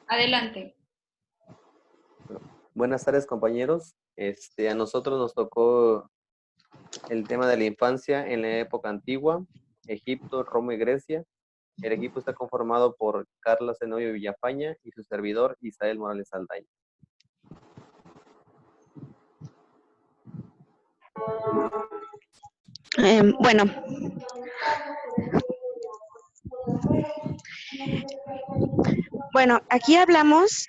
Adelante. Buenas tardes, compañeros. A nosotros nos tocó el tema de la infancia en la época antigua, Egipto, Roma y Grecia. El equipo está conformado por Carla Zenobio Villafaña y su servidor Isael Morales Saldaña. Bueno, aquí hablamos,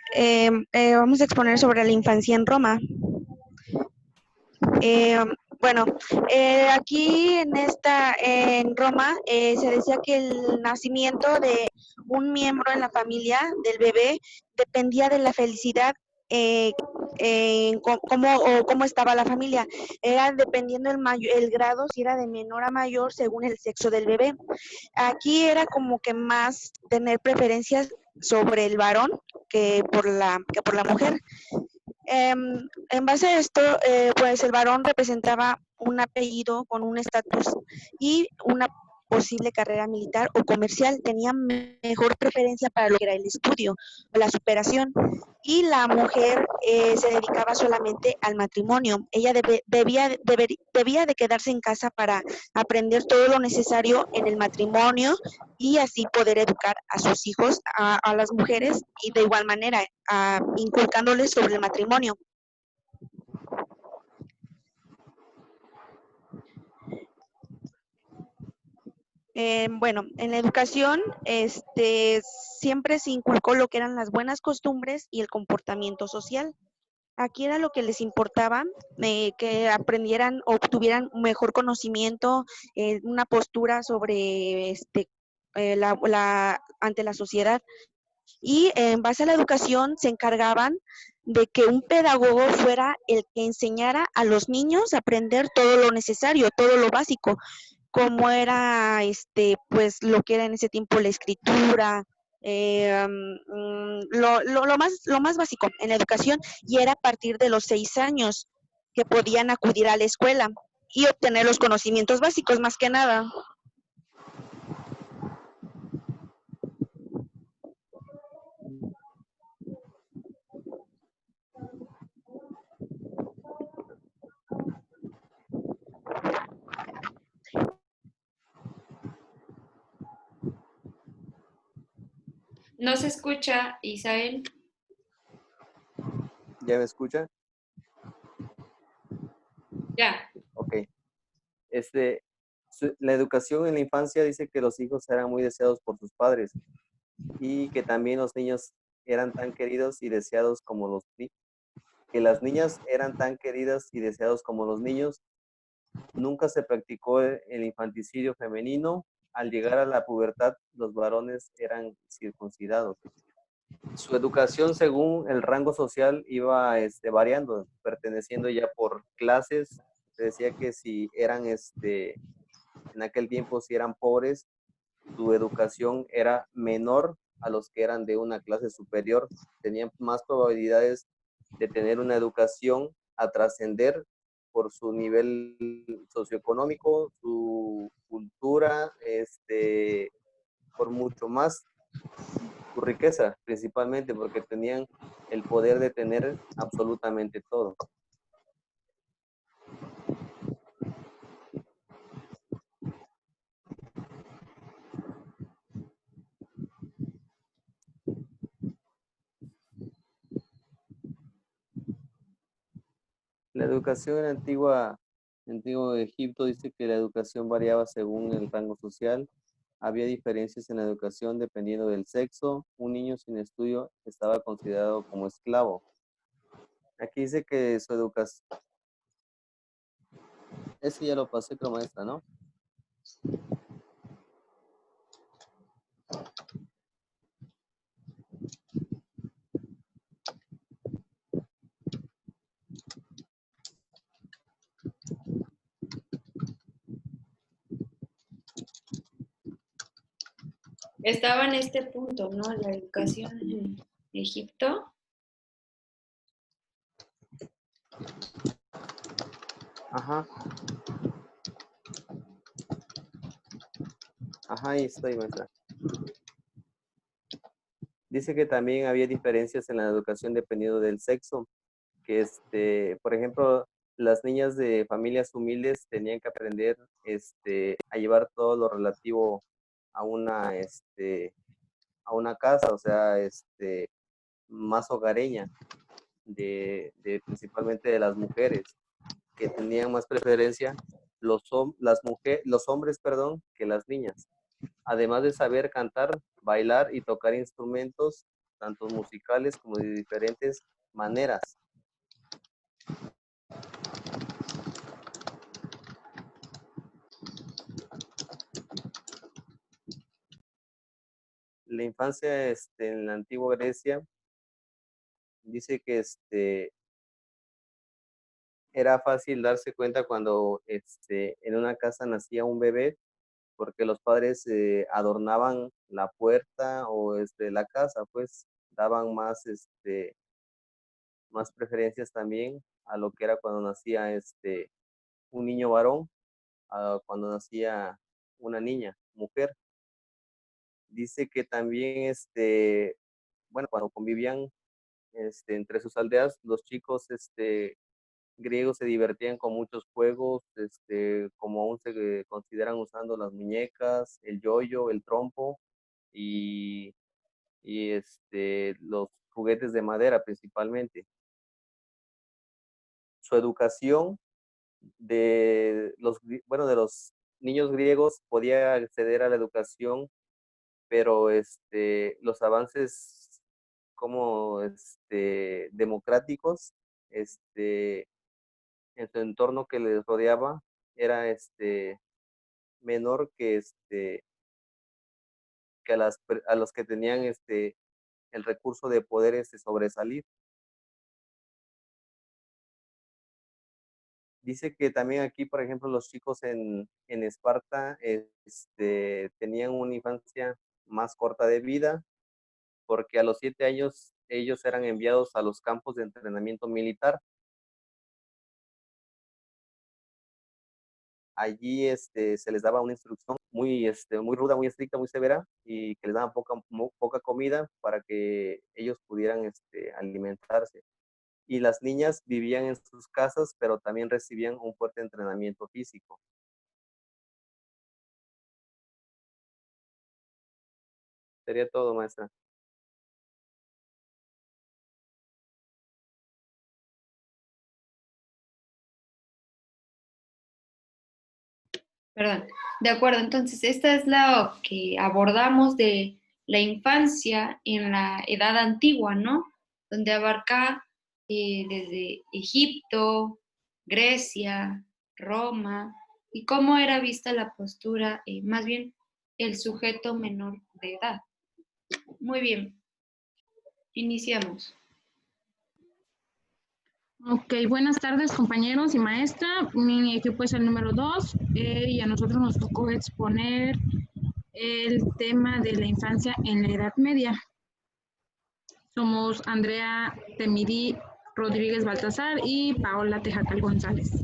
vamos a exponer sobre la infancia en Roma. Eh, bueno, aquí en Roma, se decía que el nacimiento de un miembro en la familia del bebé dependía de la felicidad, cómo estaba la familia. Era dependiendo el grado, si era de menor a mayor, según el sexo del bebé. Aquí era como que más tener preferencias sobre el varón que por la mujer. En base a esto, pues el varón representaba un apellido con un estatus y una posible carrera militar o comercial. Tenía mejor preferencia para lo que era el estudio o la superación. Y la mujer se dedicaba solamente al matrimonio. Ella debía de quedarse en casa para aprender todo lo necesario en el matrimonio y así poder educar a sus hijos, a las mujeres, y de igual manera inculcándoles sobre el matrimonio. Bueno, en la educación siempre se inculcó lo que eran las buenas costumbres y el comportamiento social. Aquí era lo que les importaba, que aprendieran, obtuvieran mejor conocimiento, una postura sobre ante la sociedad. Y en base a la educación se encargaban de que un pedagogo fuera el que enseñara a los niños a aprender todo lo necesario, todo lo básico, como era pues lo que era en ese tiempo la escritura, lo más básico en la educación, y era a partir de los 6 años que podían acudir a la escuela y obtener los conocimientos básicos más que nada. No se escucha, Isael. ¿Ya me escucha? Ya. Ok. La educación en la infancia dice que los hijos eran muy deseados por sus padres y que también los niños eran tan queridos y deseados como que las niñas eran tan queridas y deseados como los niños. Nunca se practicó el infanticidio femenino. Al llegar a la pubertad, los varones eran circuncidados. Su educación, según el rango social, iba variando, perteneciendo ya por clases. Se decía que si eran, en aquel tiempo, si eran pobres, su educación era menor a los que eran de una clase superior. Tenían más probabilidades de tener una educación a trascender por su nivel socioeconómico, su cultura, por mucho más, su riqueza, principalmente porque tenían el poder de tener absolutamente todo. La educación en antiguo Egipto dice que la educación variaba según el rango social. Había diferencias en la educación dependiendo del sexo. Un niño sin estudio estaba considerado como esclavo. Aquí dice que su educación... Ese ya lo pasé, creo, maestra, ¿no? Estaba en este punto, ¿no? La educación en Egipto. Ajá. Ajá, ahí estoy, maestra. Dice que también había diferencias en la educación dependiendo del sexo, que por ejemplo, las niñas de familias humildes tenían que aprender a llevar todo lo relativo a a una casa, o sea, más hogareña, principalmente de las mujeres, que tenían más preferencia los hombres, perdón, que las niñas. Además de saber cantar, bailar y tocar instrumentos, tanto musicales como de diferentes maneras. La infancia en la antigua Grecia dice que era fácil darse cuenta cuando en una casa nacía un bebé, porque los padres adornaban la puerta o la casa, pues daban más preferencias también a lo que era cuando nacía un niño varón, a cuando nacía una niña, mujer. Dice que también, bueno, cuando convivían entre sus aldeas, los chicos griegos se divertían con muchos juegos, como aún se consideran usando las muñecas, el yoyo, el trompo y los juguetes de madera principalmente. Su educación de los niños griegos podía acceder a la educación, pero los avances como democráticos en su entorno que les rodeaba era menor que a los que tenían el recurso de poder sobresalir. Dice que también aquí, por ejemplo, los chicos en Esparta tenían una infancia más corta de vida, porque a los 7 años ellos eran enviados a los campos de entrenamiento militar. Allí se les daba una instrucción muy ruda, muy estricta, muy severa, y que les daban poca comida para que ellos pudieran alimentarse. Y las niñas vivían en sus casas, pero también recibían un fuerte entrenamiento físico. Sería todo, maestra. Perdón. De acuerdo, entonces esta es la que abordamos de la infancia en la edad antigua, ¿no? Donde abarca desde Egipto, Grecia, Roma, y cómo era vista la postura, más bien el sujeto menor de edad. Muy bien, iniciamos. Ok, buenas tardes compañeros y maestra. Mi equipo es el número 2 y a nosotros nos tocó exponer el tema de la infancia en la Edad Media. Somos Andrea Temidí Rodríguez Baltasar y Paola Tejacal González.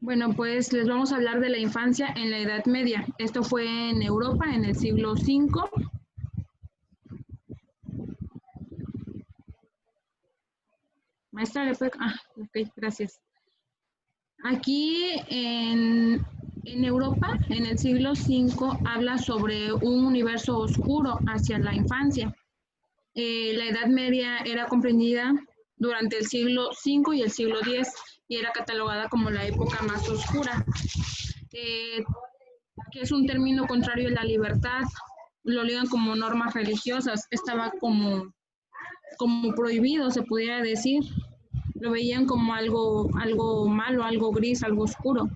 Bueno, pues les vamos a hablar de la infancia en la Edad Media. Esto fue en Europa en el siglo V. Maestra, ¿le puede? Ok, gracias. Aquí en Europa, en el siglo V, habla sobre un universo oscuro hacia la infancia. La Edad Media era comprendida durante el siglo V y el siglo X y era catalogada como la época más oscura, que es un término contrario a la libertad. Lo ligan como normas religiosas, estaba como prohibido, se pudiera decir. Lo veían como algo malo, algo gris, algo oscuro.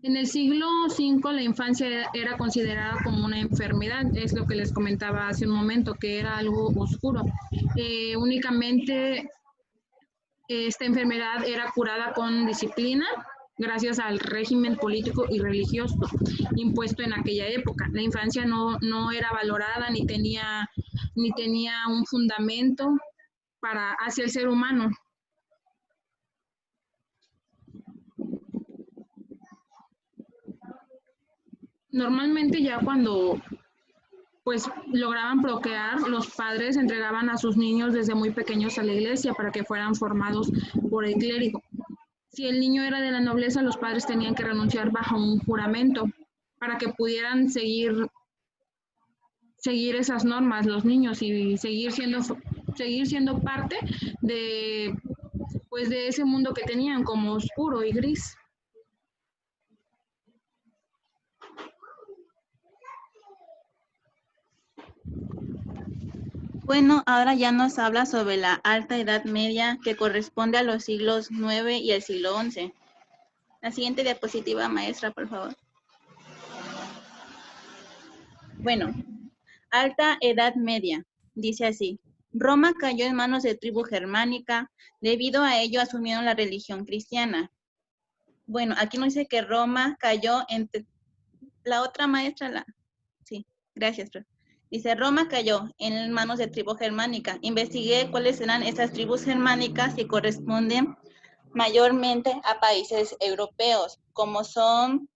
En el siglo V la infancia era considerada como una enfermedad, es lo que les comentaba hace un momento, que era algo oscuro. Únicamente esta enfermedad era curada con disciplina gracias al régimen político y religioso impuesto en aquella época. La infancia no era valorada ni tenía un fundamento hacia el ser humano. Normalmente ya cuando pues lograban procrear, los padres entregaban a sus niños desde muy pequeños a la iglesia para que fueran formados por el clérigo. Si el niño era de la nobleza, los padres tenían que renunciar bajo un juramento para que pudieran seguir esas normas los niños y seguir siendo parte de pues de ese mundo que tenían como oscuro y gris. Bueno, ahora ya nos habla sobre la Alta Edad Media, que corresponde a los siglos IX y el siglo XI. La siguiente diapositiva, maestra, por favor. Bueno, Alta Edad Media, dice así. Roma cayó en manos de tribu germánica, debido a ello asumieron la religión cristiana. Bueno, aquí nos dice que Roma cayó entre... La otra maestra, sí, gracias, profe. Dice, Roma cayó en manos de tribu germánica. Investigué cuáles eran estas tribus germánicas que corresponden mayormente a países europeos, como son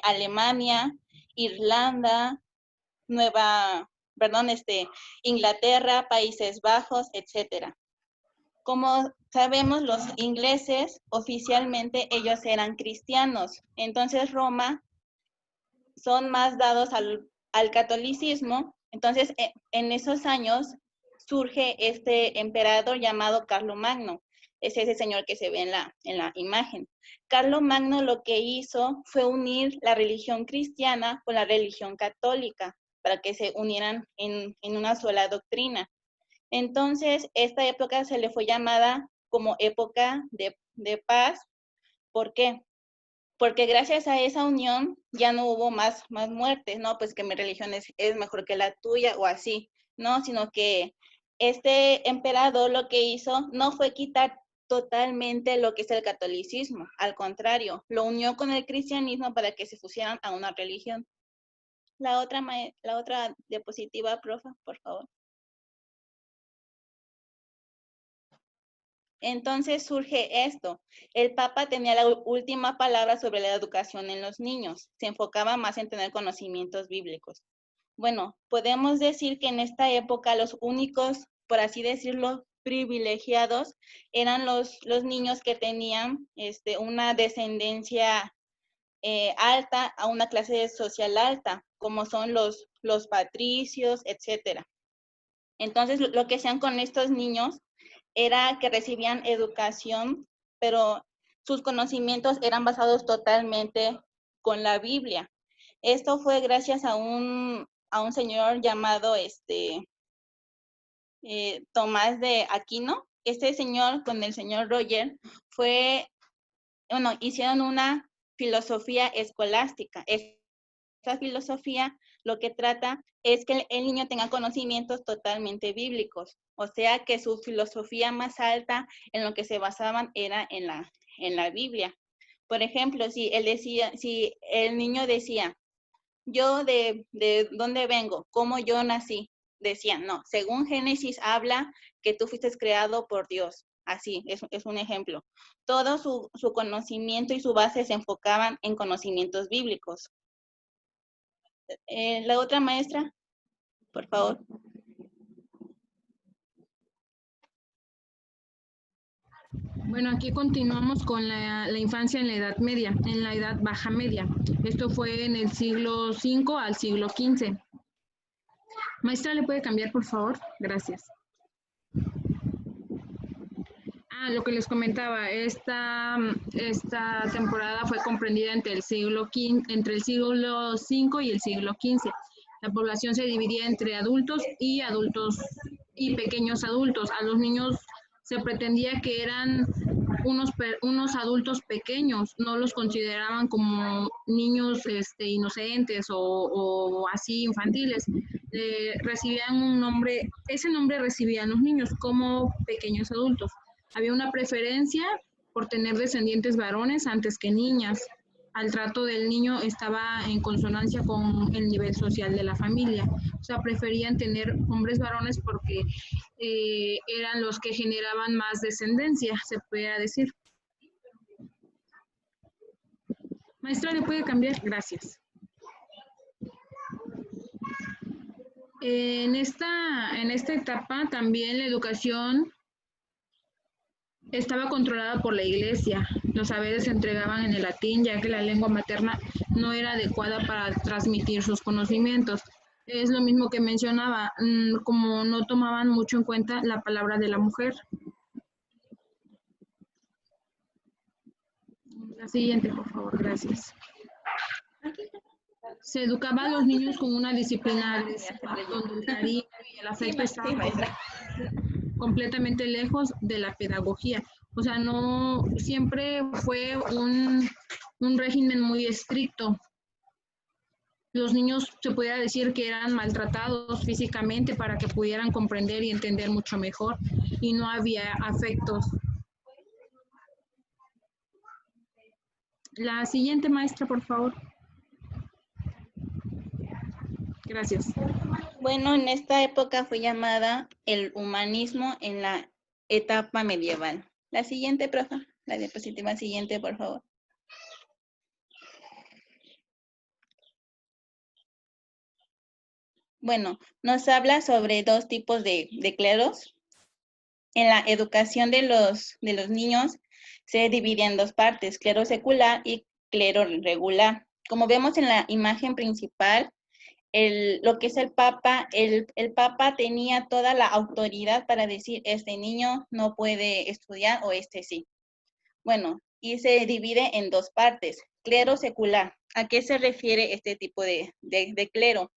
Alemania, Irlanda, Inglaterra, Países Bajos, etcétera. Como sabemos, los ingleses, oficialmente, ellos eran cristianos. Entonces, Roma son más dados al catolicismo. Entonces, en esos años surge este emperador llamado Carlomagno. Es ese señor que se ve en la imagen. Carlomagno lo que hizo fue unir la religión cristiana con la religión católica para que se unieran en una sola doctrina. Entonces, esta época se le fue llamada como época de paz. ¿Por qué? Porque gracias a esa unión ya no hubo más muertes, ¿no? Pues que mi religión es mejor que la tuya o así, ¿no? Sino que este emperador lo que hizo no fue quitar totalmente lo que es el catolicismo, al contrario, lo unió con el cristianismo para que se fusionaran a una religión. La otra diapositiva, profe, por favor. Entonces surge esto. El Papa tenía la última palabra sobre la educación en los niños. Se enfocaba más en tener conocimientos bíblicos. Bueno, podemos decir que en esta época los únicos, por así decirlo, privilegiados eran los niños que tenían una descendencia alta, a una clase social alta, como son los patricios, etcétera. Entonces, lo que hacían con estos niños era que recibían educación, pero sus conocimientos eran basados totalmente con la Biblia. Esto fue gracias a un señor llamado Tomás de Aquino. Este señor con el señor Roger hicieron una filosofía escolástica. Esta filosofía lo que trata es que el niño tenga conocimientos totalmente bíblicos, o sea que su filosofía más alta en lo que se basaban era en la Biblia. Por ejemplo, si el niño decía, yo de dónde vengo, cómo yo nací, decía, no, según Génesis habla que tú fuiste creado por Dios. Así, es un ejemplo. Todo su conocimiento y su base se enfocaban en conocimientos bíblicos. La otra maestra, por favor. Bueno, aquí continuamos con la infancia en la Edad Media, en la Edad Baja Media. Esto fue en el siglo V al siglo XV. Maestra, ¿le puede cambiar, por favor? Gracias. Lo que les comentaba, esta temporada fue comprendida entre el siglo V y el siglo XV. La población se dividía entre adultos y pequeños adultos. A los niños se pretendía que eran unos adultos pequeños, no los consideraban como niños inocentes o así infantiles. Recibían un nombre, ese nombre recibían los niños como pequeños adultos. Había una preferencia por tener descendientes varones antes que niñas. al trato del niño estaba en consonancia con el nivel social de la familia. O sea, preferían tener hombres varones porque eran los que generaban más descendencia, se pudiera decir. Maestra, ¿le puede cambiar? Gracias. En esta etapa también la educación estaba controlada por la iglesia. Los saberes se entregaban en el latín, ya que la lengua materna no era adecuada para transmitir sus conocimientos. Es lo mismo que mencionaba, como no tomaban mucho en cuenta la palabra de la mujer. La siguiente, por favor, gracias. Se educaba a los niños con una disciplina donde el cariño y el afecto estaban completamente lejos de la pedagogía. O sea, no siempre fue un régimen muy estricto. Los niños se pudiera decir que eran maltratados físicamente para que pudieran comprender y entender mucho mejor y no había afectos. La siguiente, maestra, por favor. Gracias. Bueno, en esta época fue llamada el humanismo en la etapa medieval. La siguiente, profe, la diapositiva siguiente, por favor. Bueno, nos habla sobre dos tipos de cleros. En la educación de los niños se divide en dos partes, clero secular y clero regular. Como vemos en la imagen principal, lo que es el Papa, el Papa tenía toda la autoridad para decir, este niño no puede estudiar o este sí. Bueno, y se divide en dos partes, clero secular. ¿A qué se refiere este tipo de clero?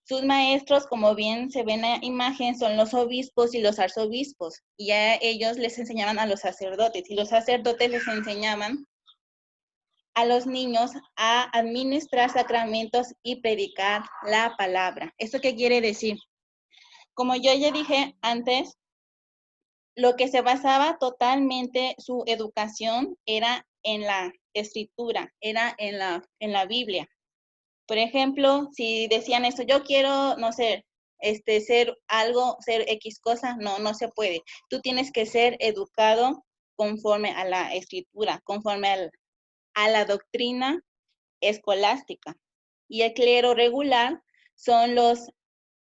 Sus maestros, como bien se ve en la imagen, son los obispos y los arzobispos, y a ellos les enseñaban a los sacerdotes, y los sacerdotes les enseñaban a los niños a administrar sacramentos y predicar la palabra. ¿Esto qué quiere decir? Como yo ya dije antes, lo que se basaba totalmente su educación era en la escritura, era en la Biblia. Por ejemplo, si decían esto, yo quiero, no sé, ser algo, ser X cosa, no se puede. Tú tienes que ser educado conforme a la escritura, conforme a la doctrina escolástica. Y el clero regular son los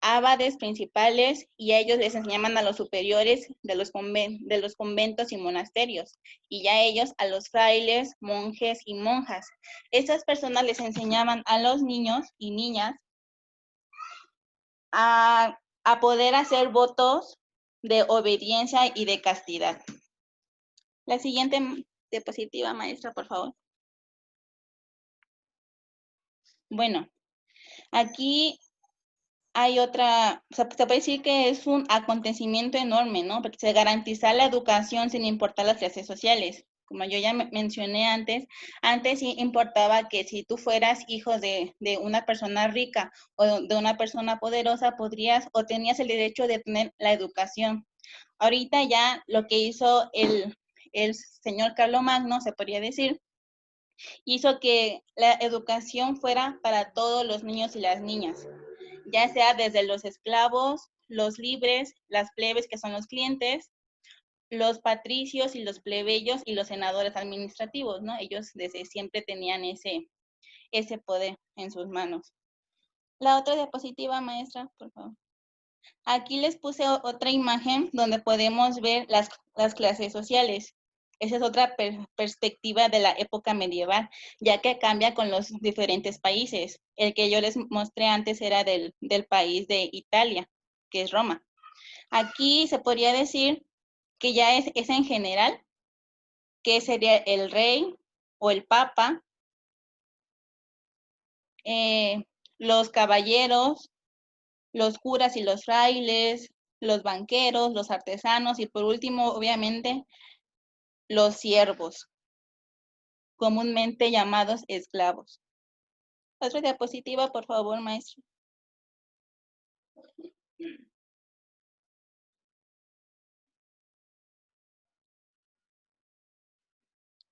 abades principales y ellos les enseñaban a los superiores de los conventos y monasterios y ya ellos a los frailes, monjes y monjas. Estas personas les enseñaban a los niños y niñas a poder hacer votos de obediencia y de castidad. La siguiente diapositiva, maestra, por favor. Bueno, aquí hay otra, o sea, se puede decir que es un acontecimiento enorme, ¿no? Porque se garantiza la educación sin importar las clases sociales. Como yo ya mencioné antes sí importaba que si tú fueras hijo de una persona rica o de una persona poderosa, podrías o tenías el derecho de tener la educación. Ahorita ya lo que hizo el señor Carlomagno, se podría decir, hizo que la educación fuera para todos los niños y las niñas, ya sea desde los esclavos, los libres, las plebes que son los clientes, los patricios y los plebeyos y los senadores administrativos, ¿no? Ellos desde siempre tenían ese poder en sus manos. La otra diapositiva, maestra, por favor. Aquí les puse otra imagen donde podemos ver las clases sociales. Esa es otra perspectiva de la época medieval, ya que cambia con los diferentes países. El que yo les mostré antes era del país de Italia, que es Roma. Aquí se podría decir que ya es en general, que sería el rey o el papa, los caballeros, los curas y los frailes, los banqueros, los artesanos y por último, obviamente, los siervos, comúnmente llamados esclavos. Otra diapositiva, por favor, maestro.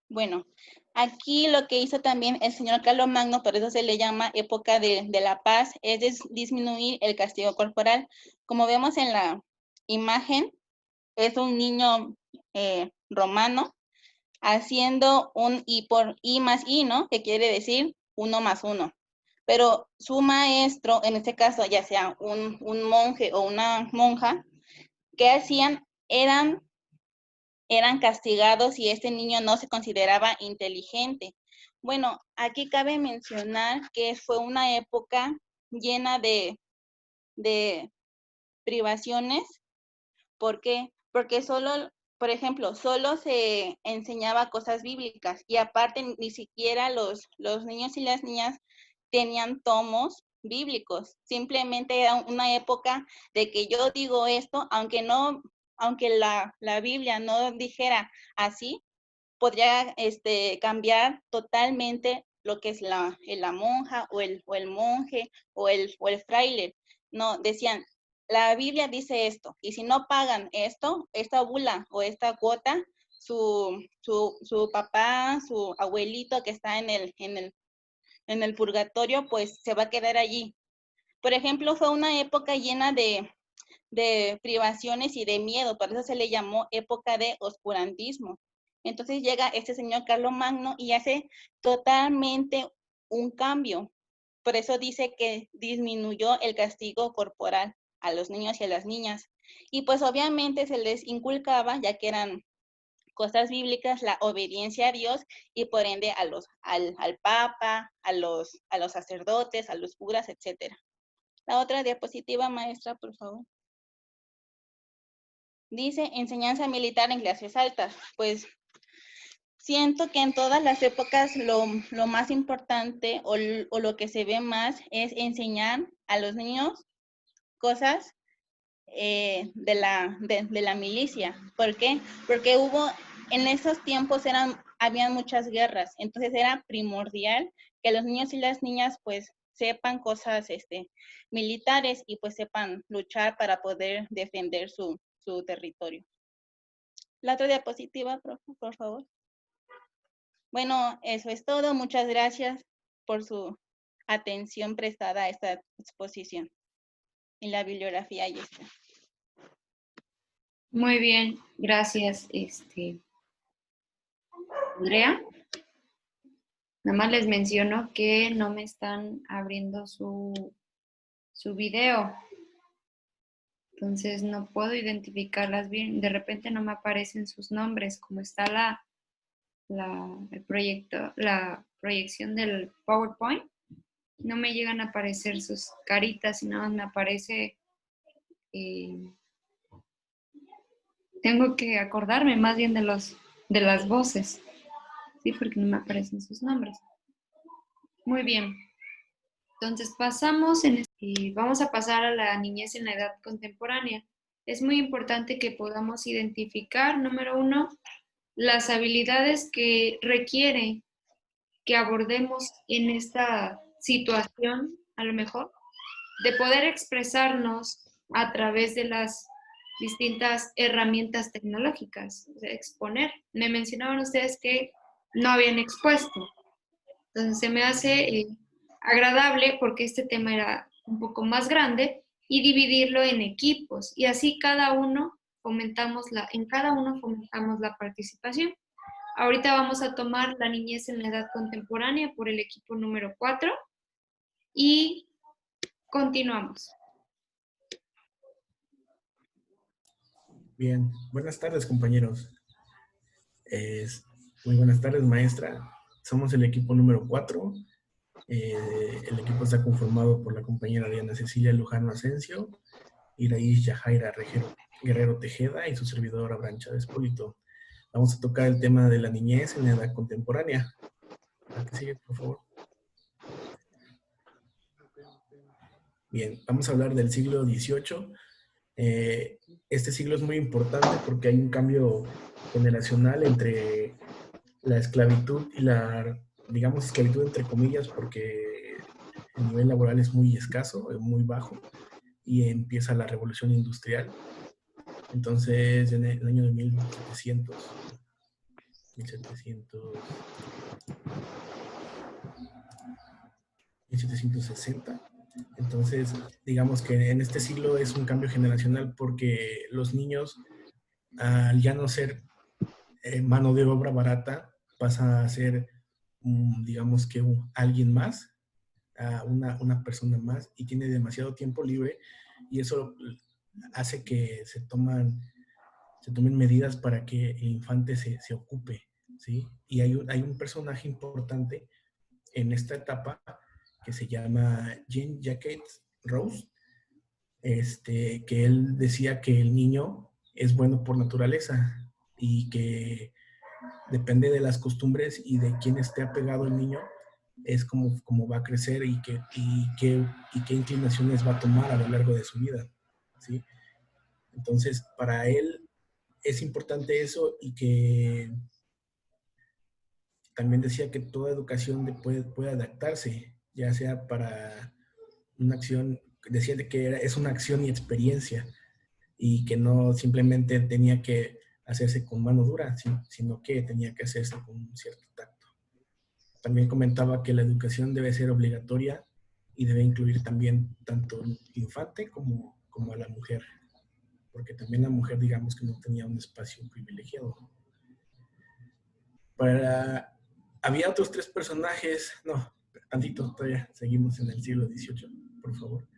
Bueno, Aquí lo que hizo también el señor Carlomagno, por eso se le llama época de la paz, es disminuir el castigo corporal. Como vemos en la imagen, es un niño romano haciendo un I por I más I, ¿no? Que quiere decir 1 más 1. Pero su maestro, en este caso, ya sea un monje o una monja, ¿qué hacían? Eran castigados y este niño no se consideraba inteligente. Bueno, aquí cabe mencionar que fue una época llena de privaciones. ¿Por qué? Porque solo, por ejemplo, solo se enseñaba cosas bíblicas y aparte ni siquiera los niños y las niñas tenían tomos bíblicos. Simplemente era una época de que yo digo esto, aunque la Biblia no dijera así, podría cambiar totalmente lo que es la monja o el monje o el fraile. No, decían, la Biblia dice esto, y si no pagan esto, esta bula o esta cuota, su papá, su abuelito que está en el purgatorio, pues se va a quedar allí. Por ejemplo, fue una época llena de privaciones y de miedo, por eso se le llamó época de oscurantismo. Entonces llega este señor Carlomagno y hace totalmente un cambio. Por eso dice que disminuyó el castigo corporal a los niños y a las niñas. Y pues obviamente se les inculcaba, ya que eran cosas bíblicas, la obediencia a Dios y por ende al Papa, a los sacerdotes, a los curas, etc. La otra diapositiva, maestra, por favor. Dice enseñanza militar en clases altas. Pues siento que en todas las épocas lo más importante o lo que se ve más es enseñar a los niños cosas de la milicia. ¿Por qué? Porque en esos tiempos habían muchas guerras, entonces era primordial que los niños y las niñas pues sepan cosas militares y pues sepan luchar para poder defender su territorio. La otra diapositiva, por favor. Bueno, eso es todo. Muchas gracias por su atención prestada a esta exposición. Y la bibliografía ahí está. Muy bien, gracias, Andrea. Nada más les menciono que no me están abriendo su video. Entonces no puedo identificarlas bien. De repente no me aparecen sus nombres, como está el proyecto, la proyección del PowerPoint. No me llegan a aparecer sus caritas, sino más me aparece. Tengo que acordarme más bien de las voces, ¿sí? Porque no me aparecen sus nombres. Muy bien. Entonces vamos a pasar a la niñez en la edad contemporánea. Es muy importante que podamos identificar, número 1, las habilidades que requiere que abordemos en esta situación, a lo mejor, de poder expresarnos a través de las distintas herramientas tecnológicas, o sea, exponer. Me mencionaban ustedes que no habían expuesto. Entonces se me hace agradable porque este tema era un poco más grande y dividirlo en equipos y así en cada uno fomentamos la participación. Ahorita vamos a tomar la niñez en la edad contemporánea por el equipo número 4 y continuamos. Bien, buenas tardes compañeros. Muy buenas tardes maestra. Somos el equipo número 4. El equipo está conformado por la compañera Diana Cecilia Lujano Asensio, Iraís Yajaira Guerrero Tejeda y su servidor Abraham Chávez Polito. Vamos a tocar el tema de la niñez en la edad contemporánea. ¿La que sigue, por favor? Bien, vamos a hablar del siglo XVIII. Este siglo es muy importante porque hay un cambio generacional entre la esclavitud y digamos, esclavitud entre comillas, porque el nivel laboral es muy escaso, muy bajo, y empieza la revolución industrial. Entonces, en el año de 1700, 1760. Entonces, digamos que en este siglo es un cambio generacional porque los niños, al ya no ser mano de obra barata, pasa a ser, digamos que alguien más, una persona más, y tiene demasiado tiempo libre, y eso hace que se tomen medidas para que el infante se ocupe, ¿sí? Y hay un personaje importante en esta etapa que se llama Jean Jacques Rouse, que él decía que el niño es bueno por naturaleza y que depende de las costumbres y de quién esté apegado el niño, es como va a crecer y qué inclinaciones va a tomar a lo largo de su vida, ¿sí? Entonces, para él es importante eso, y que también decía que toda educación puede adaptarse, ya sea para una acción, decía que es una acción y experiencia, y que no simplemente tenía que hacerse con mano dura, sino que tenía que hacerse con un cierto tacto. También comentaba que la educación debe ser obligatoria y debe incluir también tanto al infante como a la mujer, porque también la mujer, digamos que no tenía un espacio privilegiado. Había otros tres personajes, no, tantito, todavía seguimos en el siglo XVIII, por favor.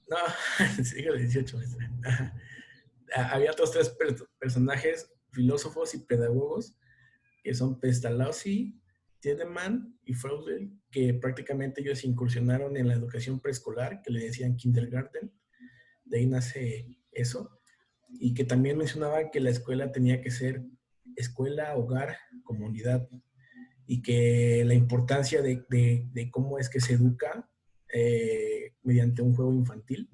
No, el siglo XVIII. Había otros tres personajes, filósofos y pedagogos, que son Pestalozzi, Tiedemann y Freud, que prácticamente ellos incursionaron en la educación preescolar, que le decían kindergarten, de ahí nace eso, y que también mencionaban que la escuela tenía que ser escuela, hogar, comunidad, y que la importancia de cómo es que se educa mediante un juego infantil,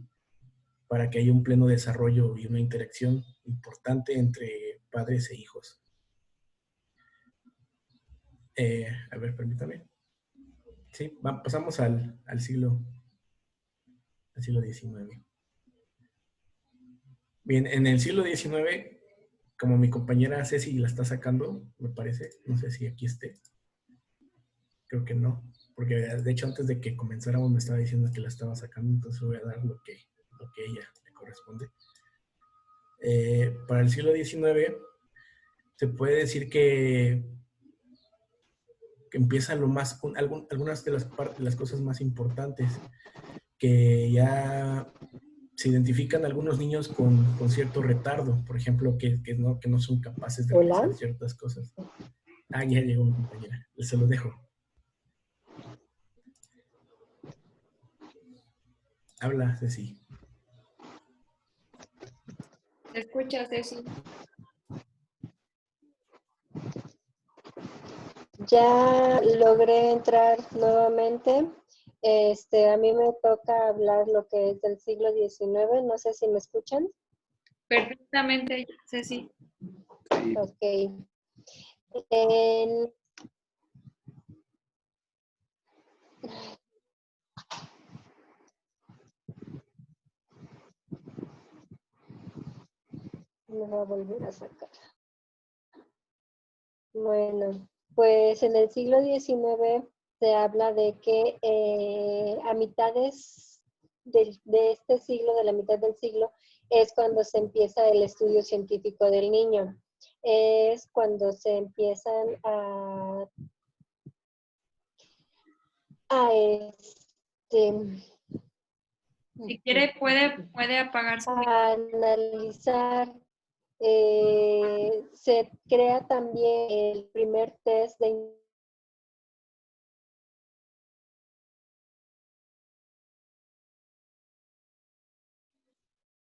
para que haya un pleno desarrollo y una interacción importante entre padres e hijos. A ver, permítame. Sí, pasamos al siglo XIX. Bien, en el siglo XIX, como mi compañera Ceci la está sacando, me parece, no sé si aquí esté. Creo que no, porque de hecho antes de que comenzáramos me estaba diciendo que la estaba sacando, entonces voy a dar lo que a ella le corresponde. Para el siglo XIX se puede decir que empiezan algunas de las cosas más importantes, que ya se identifican algunos niños con cierto retardo, por ejemplo, que no son capaces de realizar ciertas cosas. Ah, ya llegó mi compañera, se lo dejo. Habla, Ceci. ¿Te escuchas, Ceci? Ya logré entrar nuevamente. A mí me toca hablar lo que es del siglo XIX. No sé si me escuchan. Perfectamente, Ceci. Sí. Ok. Me va a volver a sacar. Bueno, pues en el siglo XIX se habla de que a mitades de este siglo, de la mitad del siglo, es cuando se empieza el estudio científico del niño. Es cuando se empiezan a Si quiere, puede apagar su analizar. Se crea también el primer test de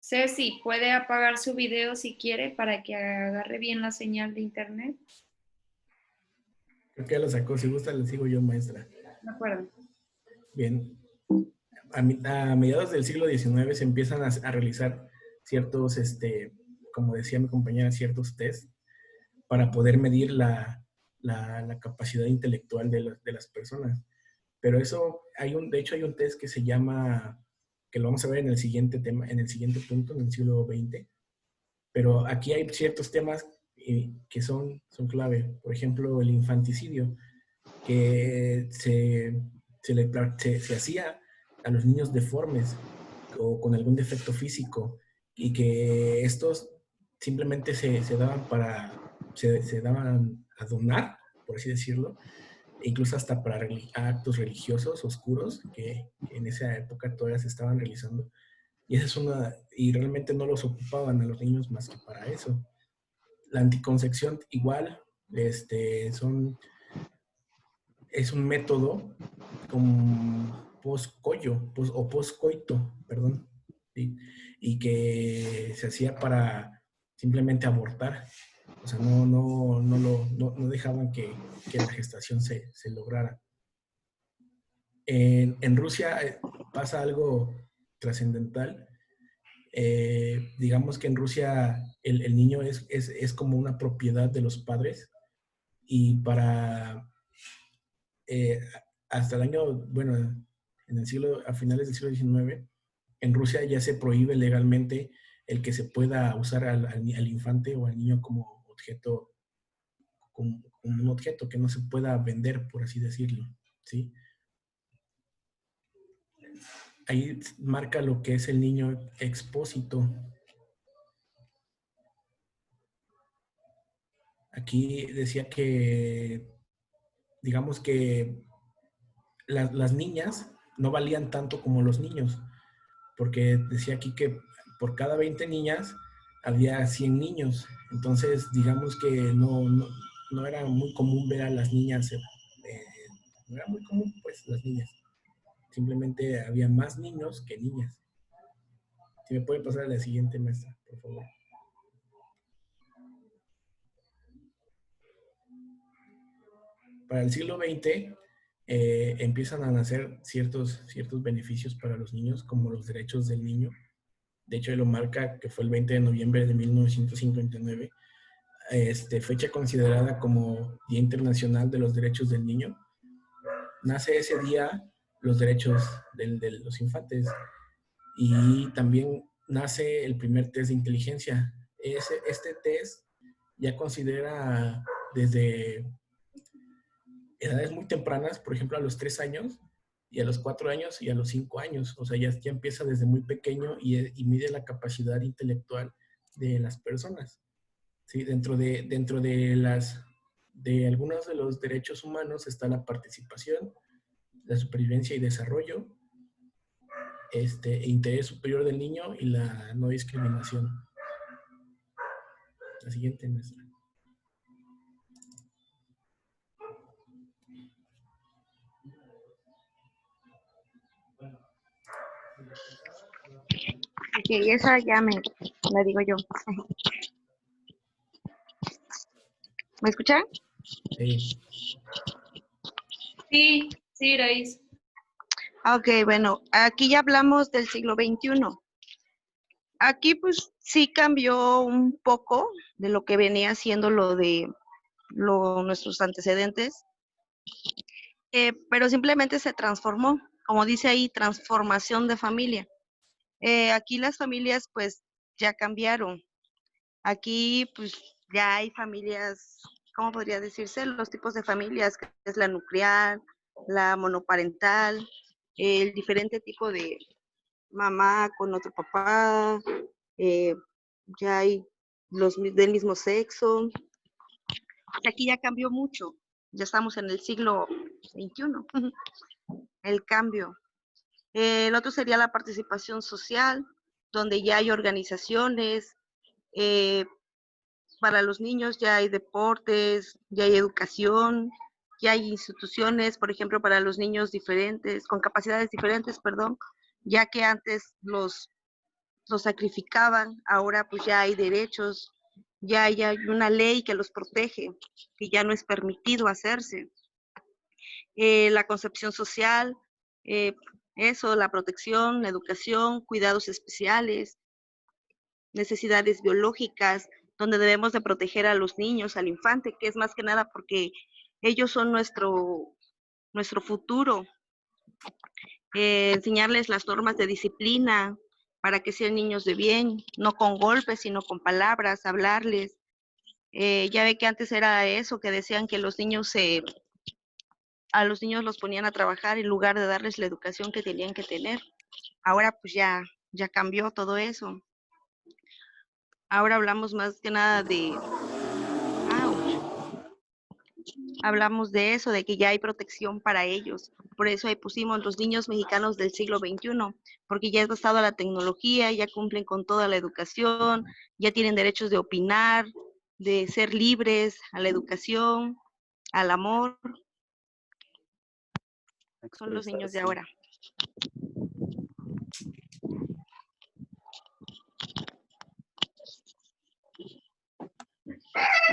Ceci, puede apagar su video si quiere para que agarre bien la señal de internet. Creo que ya lo sacó. Si gusta, le sigo yo, maestra. De acuerdo. Bien. A mediados del siglo XIX se empiezan a realizar ciertos, como decía mi compañera, ciertos test para poder medir la capacidad intelectual de las personas. Pero eso, de hecho hay un test que se llama, que lo vamos a ver en el siguiente tema, en el siguiente punto, en el siglo XX. Pero aquí hay ciertos temas que son clave. Por ejemplo, el infanticidio, que se hacía a los niños deformes o con algún defecto físico, y que estos simplemente se daban a donar, por así decirlo, e incluso hasta para actos religiosos oscuros que en esa época todavía se estaban realizando. Y y realmente no los ocupaban a los niños más que para eso. La anticoncepción igual, es un método como poscoito, perdón, ¿sí? Y que se hacía para simplemente abortar. O sea, no dejaban que la gestación se lograra. En Rusia pasa algo trascendental. Digamos que en Rusia el niño es como una propiedad de los padres, y eh, hasta el año, bueno, a finales del siglo XIX, en Rusia ya se prohíbe legalmente el que se pueda usar al infante o al niño como objeto, como un objeto que no se pueda vender, por así decirlo, ¿sí? Ahí marca lo que es el niño expósito. Aquí decía que, digamos que las niñas no valían tanto como los niños, porque decía aquí que por cada 20 niñas había 100 niños. Entonces, digamos que no era muy común ver a las niñas, no era muy común, pues, las niñas. Simplemente había más niños que niñas. Si me puede pasar a la siguiente, maestra, por favor. Para el siglo XX empiezan a nacer ciertos beneficios para los niños, como los derechos del niño. De hecho, él lo marca, que fue el 20 de noviembre de 1959, fecha considerada como Día Internacional de los Derechos del Niño. Nace ese día los derechos de los infantes, y también nace el primer test de inteligencia. Este test ya considera desde edades muy tempranas, por ejemplo a los 3 años, y a los 4 años y a los 5 años. O sea, ya empieza desde muy pequeño y mide la capacidad intelectual de las personas. ¿Sí? Dentro de algunos de los derechos humanos está la participación, la supervivencia y desarrollo, interés superior del niño y la no discriminación. La siguiente, maestra. Ok, esa ya la digo yo. ¿Me escuchan? Sí. Sí, sí, Grace. Ok, bueno, aquí ya hablamos del siglo XXI. Aquí pues sí cambió un poco de lo que venía siendo nuestros antecedentes, pero simplemente se transformó, como dice ahí, transformación de familia. Aquí las familias pues ya cambiaron. Aquí pues ya hay familias, ¿cómo podría decirse? Los tipos de familias, que es la nuclear, la monoparental, el diferente tipo de mamá con otro papá, ya hay los del mismo sexo. Aquí ya cambió mucho, ya estamos en el siglo XXI, el cambio. El otro sería la participación social, donde ya hay organizaciones, para los niños ya hay deportes, ya hay educación, ya hay instituciones, por ejemplo, para los niños diferentes, con capacidades diferentes, perdón, ya que antes los sacrificaban, ahora pues ya hay derechos, ya hay una ley que los protege, que ya no es permitido hacerse. La concepción social, eso, la protección, la educación, cuidados especiales, necesidades biológicas, donde debemos de proteger a los niños, al infante, que es más que nada porque ellos son nuestro futuro. Enseñarles las normas de disciplina para que sean niños de bien, no con golpes, sino con palabras, hablarles, Ya ve que antes era eso, que decían que a los niños los ponían a trabajar en lugar de darles la educación que tenían que tener. Ahora pues ya cambió todo eso. Ahora hablamos más que nada hablamos de eso, de que ya hay protección para ellos. Por eso ahí pusimos los niños mexicanos del siglo XXI, porque ya es basado a la tecnología, ya cumplen con toda la educación, ya tienen derechos de opinar, de ser libres, a la educación, al amor. Son los niños de Expresarse. ahora.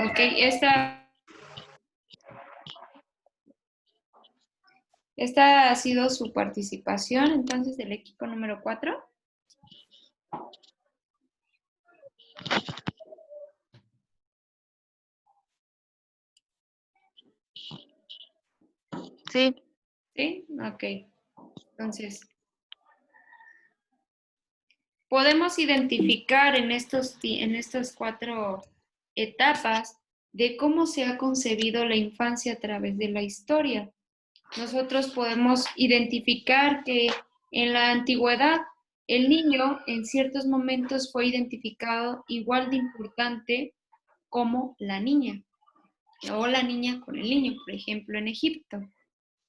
Ok, esta ha sido su participación, entonces, del equipo número 4. Sí. ¿Sí? Ok. Entonces, podemos identificar en estas 4 etapas de cómo se ha concebido la infancia a través de la historia. Nosotros podemos identificar que en la antigüedad el niño en ciertos momentos fue identificado igual de importante como la niña, o la niña con el niño, por ejemplo, en Egipto.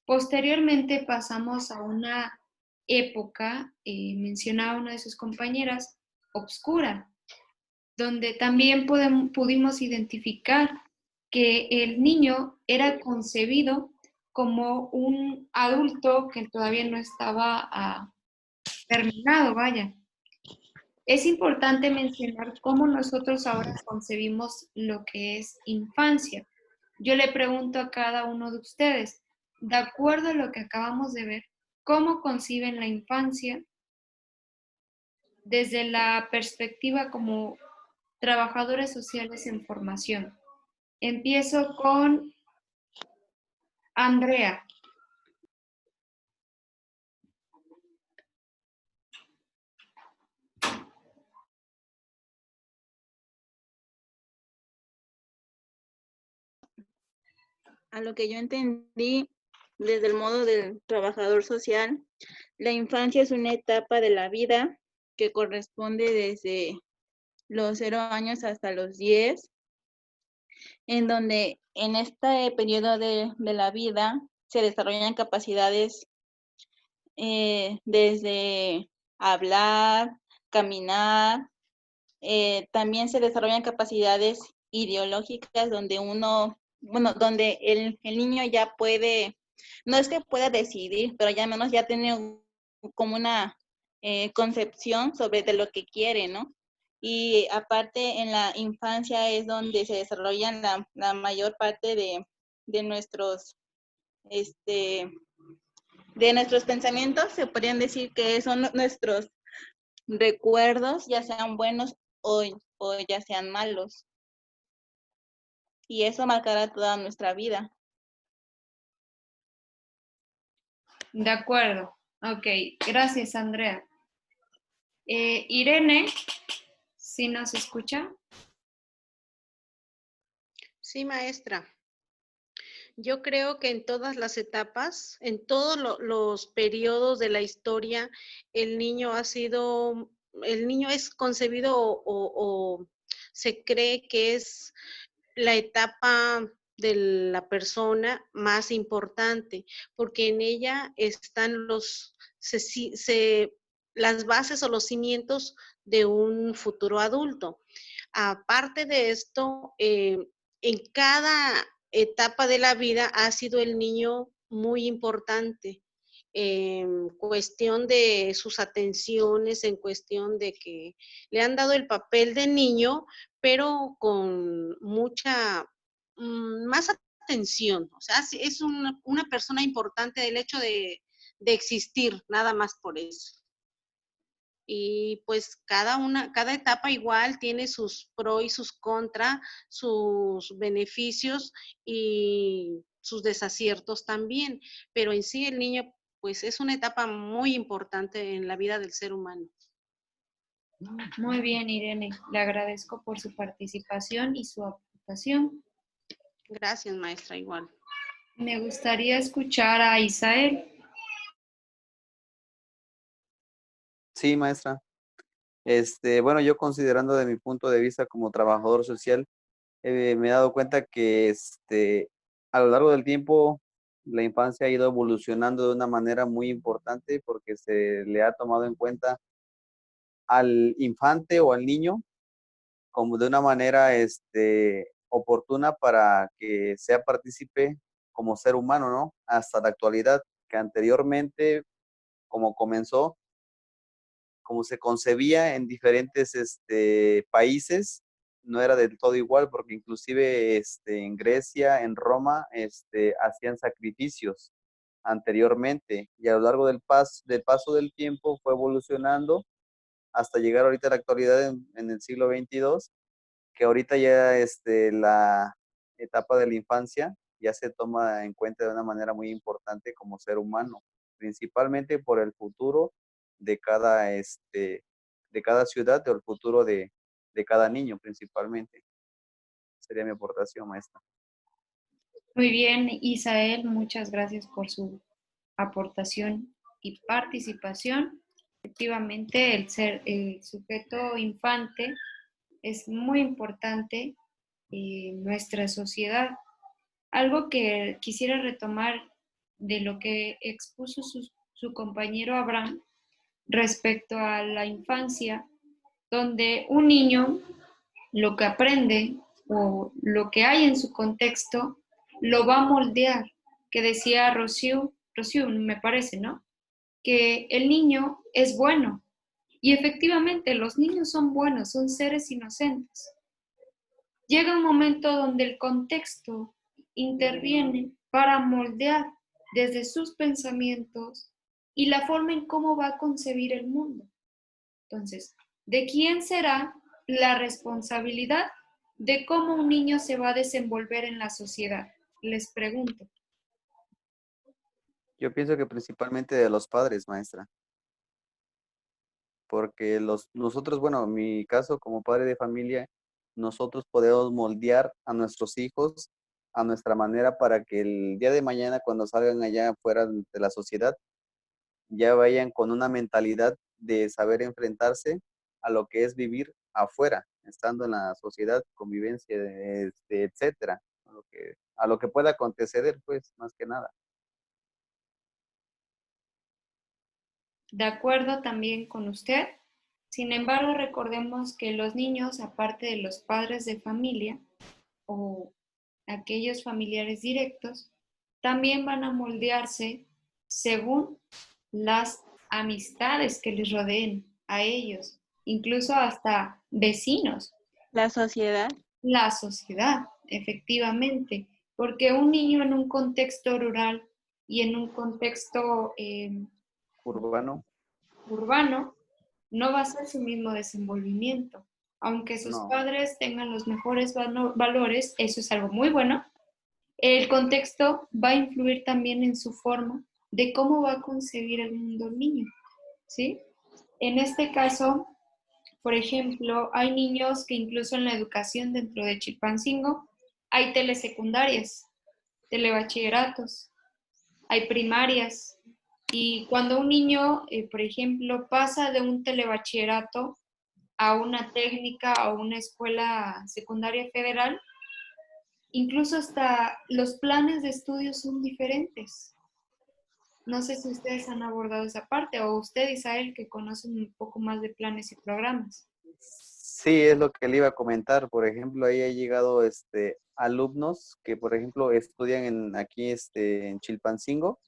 Posteriormente pasamos a una época, mencionaba una de sus compañeras, obscura, donde también pudimos identificar que el niño era concebido como un adulto que todavía no estaba terminado, vaya. Es importante mencionar cómo nosotros ahora concebimos lo que es infancia. Yo le pregunto a cada uno de ustedes, de acuerdo a lo que acabamos de ver, ¿cómo conciben la infancia desde la perspectiva como trabajadores sociales en formación? Empiezo con Andrea. A lo que yo entendí desde el modo del trabajador social, la infancia es una etapa de la vida que corresponde desde los 0 años hasta los 10, en donde en este periodo de la vida se desarrollan capacidades desde hablar, caminar, también se desarrollan capacidades ideológicas donde donde el niño ya puede, no es que pueda decidir, pero ya menos ya tiene como una concepción sobre de lo que quiere, ¿no? Y aparte en la infancia es donde se desarrollan la mayor parte de nuestros, de nuestros pensamientos, se podrían decir que son nuestros recuerdos, ya sean buenos o ya sean malos. Y eso marcará toda nuestra vida. De acuerdo. Ok, gracias, Andrea. Irene, ¿sí nos escucha? Sí, maestra. Yo creo que en todas las etapas, en todos los periodos de la historia, el niño es concebido o se cree que es la etapa de la persona más importante, porque en ella están las bases o los cimientos de un futuro adulto. Aparte de esto, en cada etapa de la vida ha sido el niño muy importante en cuestión de sus atenciones, en cuestión de que le han dado el papel de niño, pero con mucha más atención. O sea, es una persona importante del hecho de existir, nada más por eso. Y pues cada etapa igual tiene sus pros y sus contras, sus beneficios y sus desaciertos también, pero en sí el niño pues es una etapa muy importante en la vida del ser humano. Muy bien, Irene. Le agradezco por su participación y su aportación. Gracias, maestra, igual. Me gustaría escuchar a Isael. Sí, maestra. Bueno, yo considerando de mi punto de vista como trabajador social, me he dado cuenta que a lo largo del tiempo la infancia ha ido evolucionando de una manera muy importante porque se le ha tomado en cuenta al infante o al niño como de una manera oportuna para que sea partícipe como ser humano, ¿no? Hasta la actualidad, que anteriormente, como comenzó, como se concebía en diferentes países, no era del todo igual, porque inclusive en Grecia, en Roma, hacían sacrificios anteriormente, y a lo largo del paso del tiempo fue evolucionando hasta llegar ahorita a la actualidad en el siglo XXII, que ahorita ya la etapa de la infancia ya se toma en cuenta de una manera muy importante como ser humano, principalmente por el futuro de cada ciudad o el futuro de cada niño principalmente. Sería mi aportación, maestra. Muy bien, Isael, muchas gracias por su aportación y participación. Efectivamente, el sujeto infante es muy importante en nuestra sociedad. Algo que quisiera retomar de lo que expuso su compañero Abraham respecto a la infancia, donde un niño lo que aprende o lo que hay en su contexto lo va a moldear, que decía Rocío, me parece, ¿no? Que el niño es bueno. Y efectivamente, los niños son buenos, son seres inocentes. Llega un momento donde el contexto interviene para moldear desde sus pensamientos y la forma en cómo va a concebir el mundo. Entonces, ¿de quién será la responsabilidad de cómo un niño se va a desenvolver en la sociedad? Les pregunto. Yo pienso que principalmente de los padres, maestra, porque nosotros, bueno, en mi caso como padre de familia, nosotros podemos moldear a nuestros hijos a nuestra manera para que el día de mañana cuando salgan allá afuera de la sociedad ya vayan con una mentalidad de saber enfrentarse a lo que es vivir afuera, estando en la sociedad, convivencia, etcétera, a lo que pueda acontecer, pues, más que nada. De acuerdo también con usted. Sin embargo, recordemos que los niños, aparte de los padres de familia o aquellos familiares directos, también van a moldearse según las amistades que les rodeen a ellos, incluso hasta vecinos. La sociedad. La sociedad, efectivamente, porque un niño en un contexto rural y en un contexto Urbano, urbano no va a ser su mismo desenvolvimiento. Aunque sus no. padres tengan los mejores valores, eso es algo muy bueno, el contexto va a influir también en su forma de cómo va a concebir el mundo el niño, ¿sí? En este caso, por ejemplo, hay niños que incluso en la educación dentro de Chilpancingo hay telesecundarias, telebachilleratos, hay primarias. Y cuando un niño, por ejemplo, pasa de un telebachillerato a una técnica o una escuela secundaria federal, incluso hasta los planes de estudio son diferentes. No sé si ustedes han abordado esa parte o usted, Isael, que conoce un poco más de planes y programas. Sí, es lo que le iba a comentar. Por ejemplo, ahí ha llegado alumnos que, por ejemplo, estudian aquí en Chilpancingo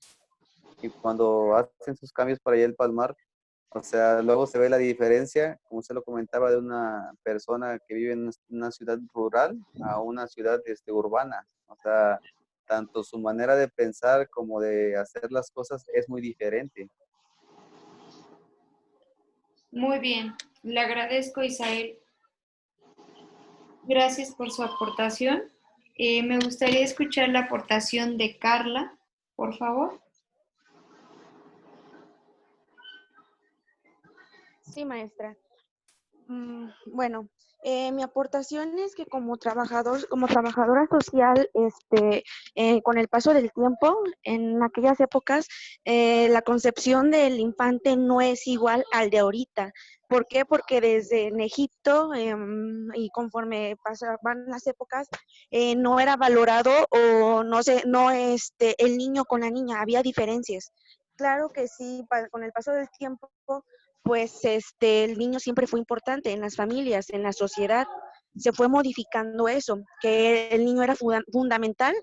y cuando hacen sus cambios para allá el Palmar, o sea, luego se ve la diferencia, como usted lo comentaba, de una persona que vive en una ciudad rural a una ciudad urbana. O sea, tanto su manera de pensar como de hacer las cosas es muy diferente. Muy bien, le agradezco, Isael. Gracias por su aportación. Me gustaría escuchar la aportación de Carla, por favor. Sí, maestra. Bueno, mi aportación es que como trabajadora social, con el paso del tiempo, en aquellas épocas, la concepción del infante no es igual al de ahorita. ¿Por qué? Porque desde en Egipto y conforme pasaban las épocas, no era valorado o no sé, no el niño con la niña, había diferencias. Claro que sí, con el paso del tiempo pues el niño siempre fue importante en las familias, en la sociedad. Se fue modificando eso, que el niño era fundamental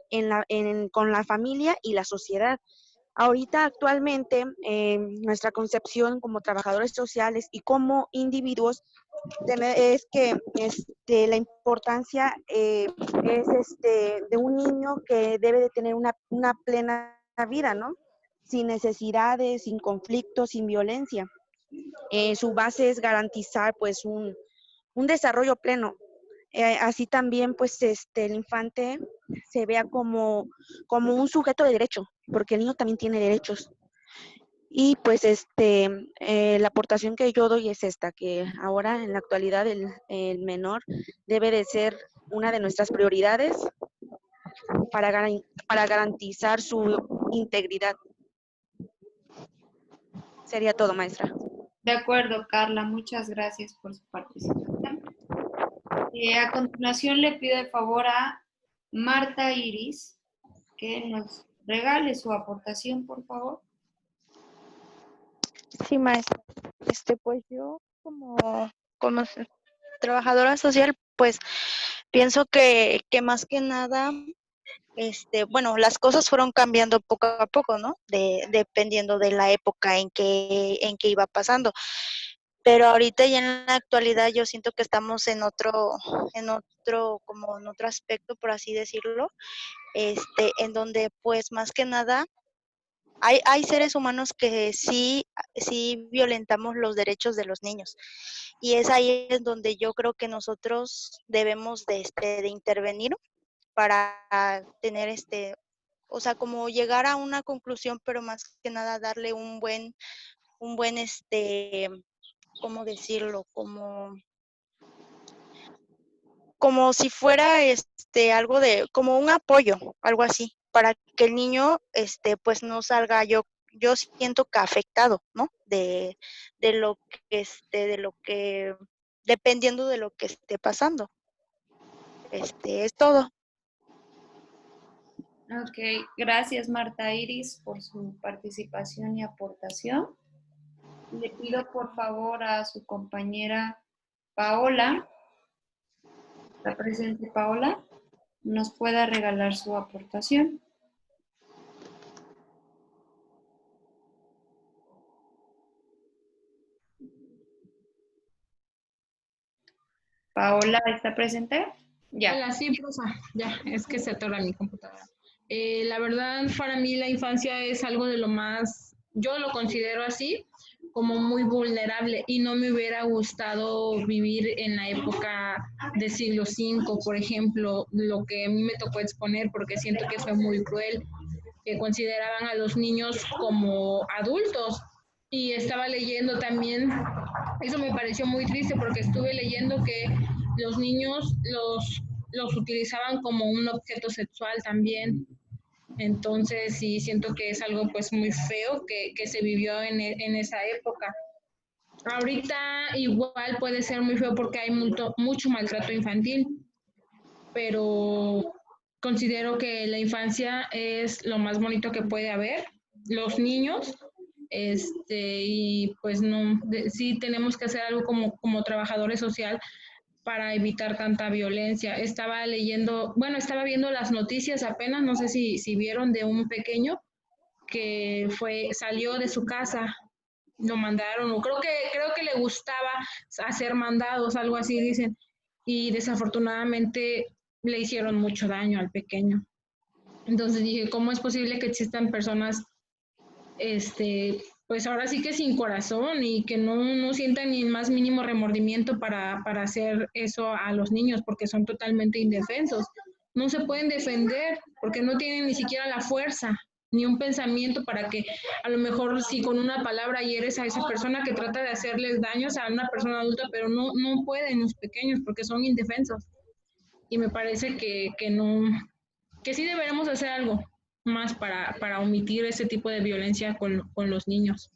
con la familia y la sociedad. Ahorita actualmente nuestra concepción como trabajadores sociales y como individuos es que la importancia es de un niño que debe de tener una plena vida, ¿no? Sin necesidades, sin conflictos, sin violencia. Su base es garantizar pues un desarrollo pleno. Así también pues el infante se vea como un sujeto de derecho, porque el niño también tiene derechos. Y pues la aportación que yo doy es esta, que ahora en la actualidad el menor debe de ser una de nuestras prioridades para garantizar su integridad. Sería todo, maestra. De acuerdo, Carla, muchas gracias por su participación. A continuación le pido el favor a Marta Iris que nos regale su aportación, por favor. Sí, maestra. Pues yo como trabajadora social, pues pienso que más que nada, bueno, las cosas fueron cambiando poco a poco, ¿no? Dependiendo de la época en que iba pasando. Pero ahorita ya en la actualidad yo siento que estamos en otro aspecto, por así decirlo, en donde pues más que nada hay seres humanos que sí violentamos los derechos de los niños. Y es ahí en donde yo creo que nosotros debemos de intervenir para tener o sea, como llegar a una conclusión, pero más que nada darle un buen, ¿cómo decirlo? Como si fuera algo como un apoyo, algo así, para que el niño pues no salga yo siento que afectado, ¿no? De lo que dependiendo de lo que esté pasando. Es todo. Ok, gracias Marta Iris por su participación y aportación. Le pido por favor a su compañera Paola, ¿está presente Paola? Nos pueda regalar su aportación. Paola, ¿está presente? Ya. Hola, sí, profa. Ya, es que se atora mi computadora. La verdad, para mí la infancia es algo de lo más, yo lo considero así, como muy vulnerable y no me hubiera gustado vivir en la época del siglo V, por ejemplo, lo que a mí me tocó exponer porque siento que fue muy cruel, que consideraban a los niños como adultos. Y estaba leyendo también, eso me pareció muy triste porque estuve leyendo que los niños los utilizaban como un objeto sexual también. Entonces sí siento que es algo pues muy feo que se vivió en esa época. Ahorita igual puede ser muy feo porque hay mucho maltrato infantil, pero considero que la infancia es lo más bonito que puede haber. Los niños, y pues no, sí tenemos que hacer algo como trabajadores sociales para evitar tanta violencia. Estaba viendo las noticias apenas, no sé si vieron de un pequeño que salió de su casa, lo mandaron, o creo que le gustaba hacer mandados, algo así dicen, y desafortunadamente le hicieron mucho daño al pequeño. Entonces dije, ¿cómo es posible que existan personas pues ahora sí que sin corazón y que no sientan ni el más mínimo remordimiento para hacer eso a los niños porque son totalmente indefensos? No se pueden defender porque no tienen ni siquiera la fuerza ni un pensamiento para que a lo mejor si con una palabra hieres a esa persona que trata de hacerles daños a una persona adulta, pero no pueden los pequeños porque son indefensos. Y me parece que no, que sí deberíamos hacer algo más para omitir ese tipo de violencia con los niños.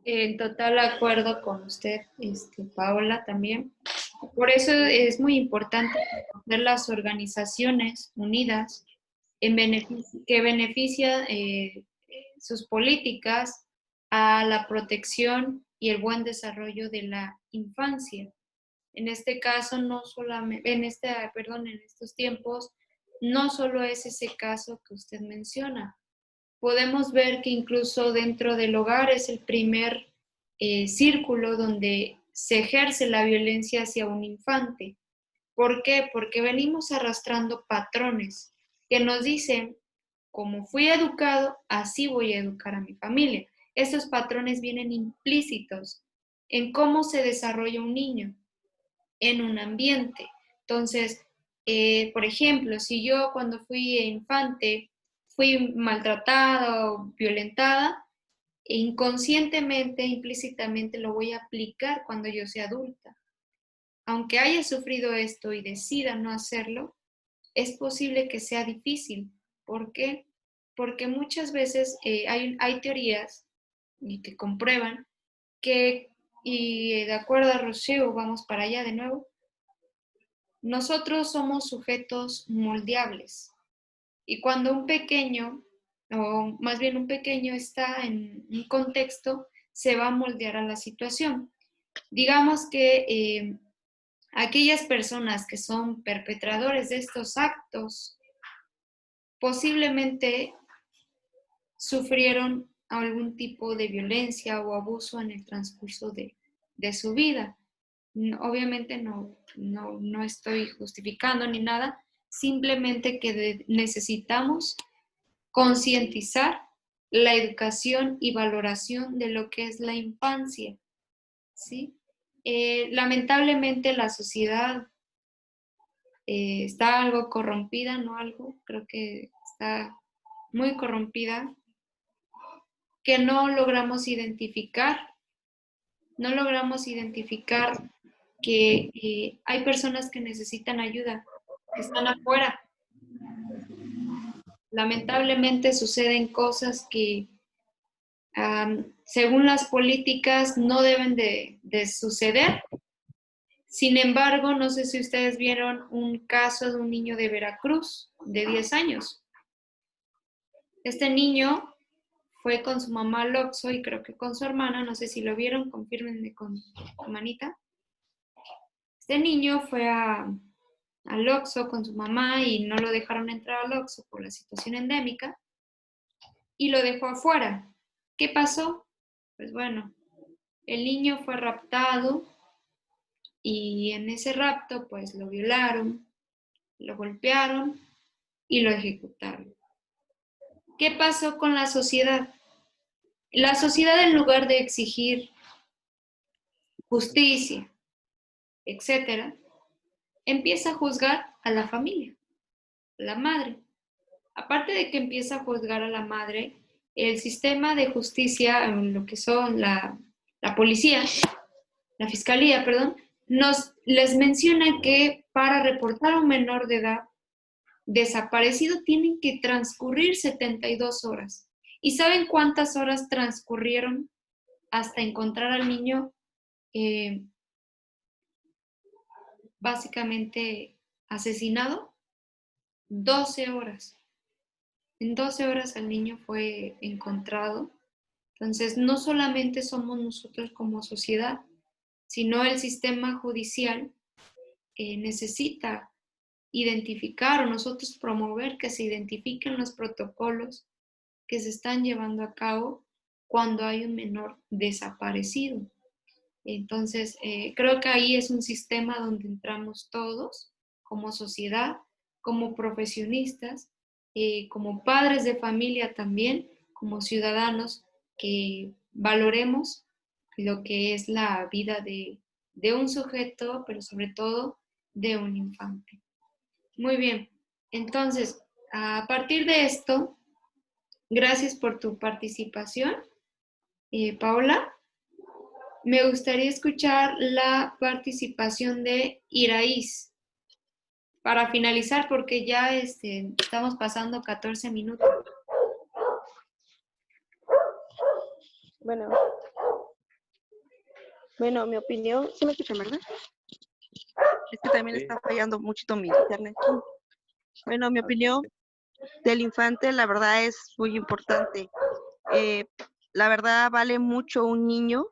En total acuerdo con usted, Paola, también. Por eso es muy importante ver las organizaciones unidas que benefician sus políticas a la protección y el buen desarrollo de la infancia. En este caso, no solamente, en estos tiempos, no solo es ese caso que usted menciona. Podemos ver que incluso dentro del hogar es el primer círculo donde se ejerce la violencia hacia un infante. ¿Por qué? Porque venimos arrastrando patrones que nos dicen, como fui educado, así voy a educar a mi familia. Esos patrones vienen implícitos en cómo se desarrolla un niño en un ambiente. Entonces, por ejemplo, si yo cuando fui infante fui maltratada o violentada, inconscientemente, implícitamente lo voy a aplicar cuando yo sea adulta. Aunque haya sufrido esto y decida no hacerlo, es posible que sea difícil. ¿Por qué? Porque muchas veces hay teorías que comprueban que, y de acuerdo a Rousseau, vamos para allá de nuevo, nosotros somos sujetos moldeables. Y cuando un pequeño, o más bien un pequeño está en un contexto, se va a moldear a la situación. Digamos que aquellas personas que son perpetradores de estos actos posiblemente sufrieron algún tipo de violencia o abuso en el transcurso de su vida. Obviamente no estoy justificando ni nada, simplemente que necesitamos concientizar la educación y valoración de lo que es la infancia, ¿sí? Lamentablemente la sociedad está algo corrompida, creo que está muy corrompida, que no logramos identificar que hay personas que necesitan ayuda, que están afuera. Lamentablemente suceden cosas que según las políticas no deben de suceder. Sin embargo, no sé si ustedes vieron un caso de un niño de Veracruz de 10 años. Este niño fue con su mamá al Oxxo y creo que con su hermana, no sé si lo vieron, confírmenme con su manita. Este niño fue al Oxxo con su mamá y no lo dejaron entrar al Oxxo por la situación endémica y lo dejó afuera. ¿Qué pasó? Pues bueno, el niño fue raptado y en ese rapto pues lo violaron, lo golpearon y lo ejecutaron. ¿Qué pasó con la sociedad? La sociedad, en lugar de exigir justicia, etcétera, empieza a juzgar a la familia, a la madre. Aparte de que empieza a juzgar a la madre, el sistema de justicia, lo que son la policía, la fiscalía, perdón, les menciona que para reportar a un menor de edad desaparecido tienen que transcurrir 72 horas. ¿Y saben cuántas horas transcurrieron hasta encontrar al niño básicamente asesinado? 12 horas. En 12 horas el niño fue encontrado. Entonces, no solamente somos nosotros como sociedad, sino el sistema judicial necesita identificar o nosotros promover que se identifiquen los protocolos que se están llevando a cabo cuando hay un menor desaparecido. Entonces, creo que ahí es un sistema donde entramos todos como sociedad, como profesionistas, como padres de familia también, como ciudadanos, que valoremos lo que es la vida de un sujeto, pero sobre todo de un infante. Muy bien, entonces, A partir de esto, gracias por tu participación, Paola. Me gustaría escuchar la participación de Iraíz para finalizar, porque ya estamos pasando 14 minutos. Bueno, mi opinión, ¿sí me escuchan, verdad? Es que también Sí. está fallando mucho mi internet. Bueno, mi opinión del infante, la verdad es muy importante. La verdad vale mucho un niño,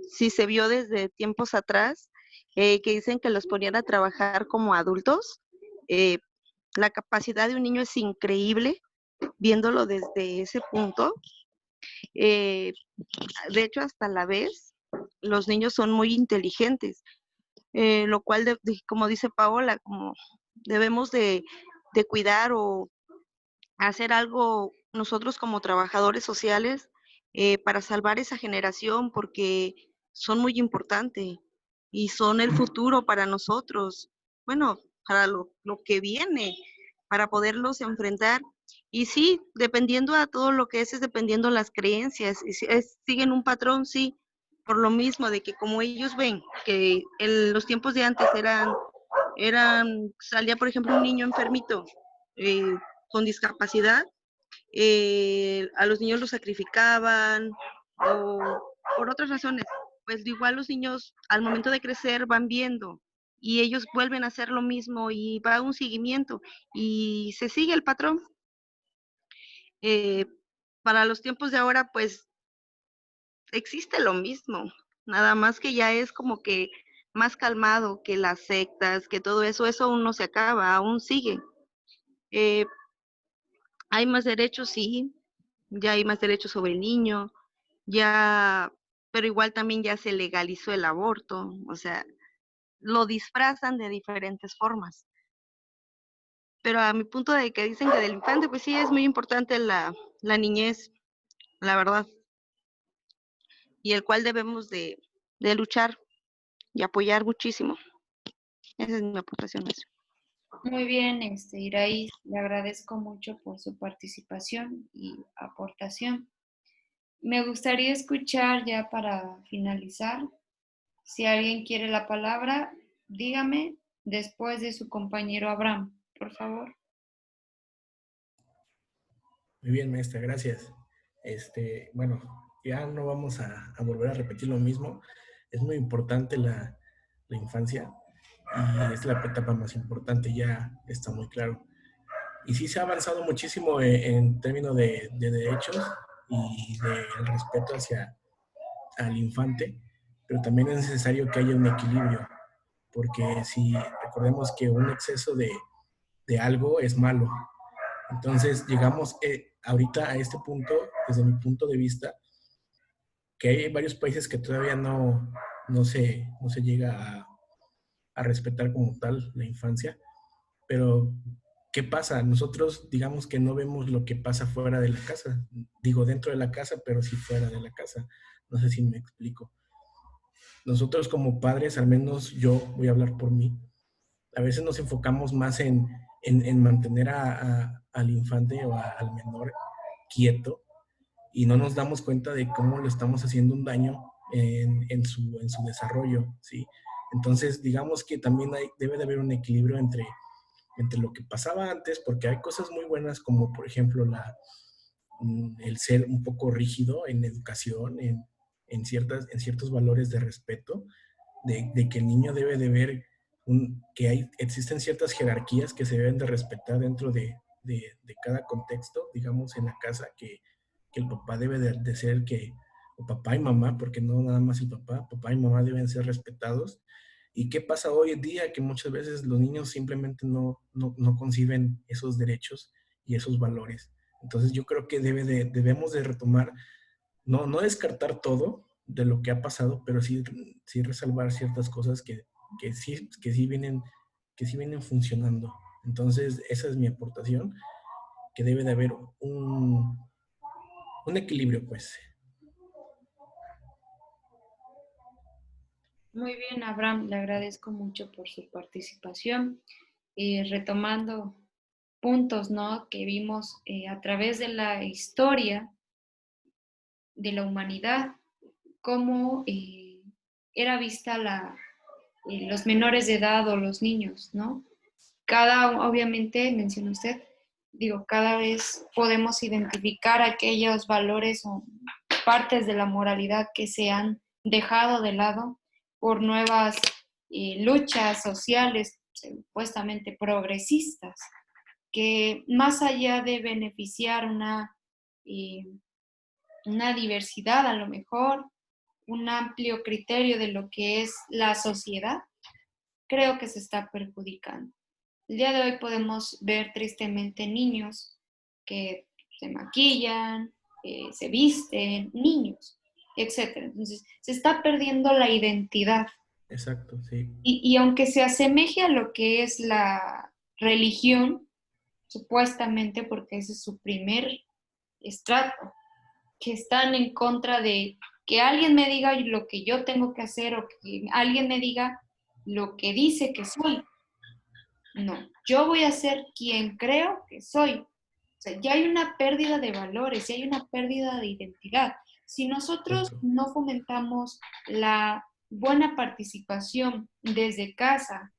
si se vio desde tiempos atrás, que dicen que los ponían a trabajar como adultos. eh, la capacidad de un niño es increíble, viéndolo desde ese punto. Eh, de hecho, hasta la vez, los niños son muy inteligentes, lo cual, como dice Paola, como debemos de cuidar o hacer algo nosotros como trabajadores sociales para salvar esa generación, porque son muy importantes y son el futuro para nosotros, bueno, para lo que viene, para poderlos enfrentar. Y sí, dependiendo a todo lo que es dependiendo las creencias, y si siguen un patrón, sí, por lo mismo de que como ellos ven que en los tiempos de antes salía por ejemplo un niño enfermito, eh, con discapacidad, a los niños los sacrificaban o por otras razones. Pues igual los niños al momento de crecer van viendo y ellos vuelven a hacer lo mismo y va un seguimiento y se sigue el patrón. Eh, para los tiempos de ahora, pues existe lo mismo, nada más que ya es como que más calmado que las sectas, que todo eso, eso aún no se acaba, aún sigue. Eh, hay más derechos, sí, ya hay más derechos sobre el niño, ya, pero igual también ya se legalizó el aborto, o sea, lo disfrazan de diferentes formas. Pero a mi punto de que dicen que del infante, pues sí, es muy importante la niñez, la verdad, y el cual debemos de luchar y apoyar muchísimo. Esa es mi aportación, maestro. Muy bien, Iraíz, le agradezco mucho por su participación y aportación. Me gustaría escuchar ya para finalizar, si alguien quiere la palabra, dígame después de su compañero Abraham, por favor. Muy bien, maestra, gracias. Bueno, ya no vamos a volver a repetir lo mismo. Es muy importante la infancia y es la etapa más importante, ya está muy claro. Y sí se ha avanzado muchísimo en términos de derechos y del respeto hacia al infante, pero también es necesario que haya un equilibrio, porque si recordemos que un exceso de algo es malo. Entonces llegamos ahorita a este punto, desde mi punto de vista, que hay varios países que todavía no se llega a respetar como tal la infancia, pero ¿qué pasa? Nosotros digamos que no vemos lo que pasa fuera de la casa, digo dentro de la casa, pero sí fuera de la casa, no sé si me explico. Nosotros como padres, al menos yo voy a hablar por mí, a veces nos enfocamos más en mantener al infante o al menor quieto y no nos damos cuenta de cómo le estamos haciendo un daño en su desarrollo, ¿sí? Entonces, digamos que también debe de haber un equilibrio entre lo que pasaba antes, porque hay cosas muy buenas como, por ejemplo, el ser un poco rígido en educación, en ciertos valores de respeto, de que el niño debe de ver que existen ciertas jerarquías que se deben de respetar dentro de cada contexto, digamos, en la casa, que el papá debe de ser o papá y mamá, porque no nada más el papá y mamá deben ser respetados. ¿Y qué pasa hoy en día? Que muchas veces los niños simplemente no conciben esos derechos y esos valores. Entonces yo creo que debemos de retomar, no descartar todo de lo que ha pasado, pero sí resalvar ciertas cosas que sí vienen funcionando. Entonces esa es mi aportación, que debe de haber un equilibrio, pues. Muy bien, Abraham, le agradezco mucho por su participación. Retomando puntos, ¿no? Que vimos a través de la historia de la humanidad, cómo era vista los menores de edad o los niños, ¿no? Obviamente, menciona usted, digo, cada vez podemos identificar aquellos valores o partes de la moralidad que se han dejado de lado por nuevas luchas sociales supuestamente progresistas, que más allá de beneficiar una diversidad, a lo mejor, un amplio criterio de lo que es la sociedad, creo que se está perjudicando. El día de hoy podemos ver tristemente niños que se maquillan, se visten, niños, etc. Entonces, se está perdiendo la identidad. Exacto, sí. Y aunque se asemeje a lo que es la religión, supuestamente, porque ese es su primer estrato, que están en contra de que alguien me diga lo que yo tengo que hacer o que alguien me diga lo que dice que soy. No, yo voy a ser quien creo que soy. O sea, ya hay una pérdida de valores, ya hay una pérdida de identidad. Si nosotros no fomentamos la buena participación desde casa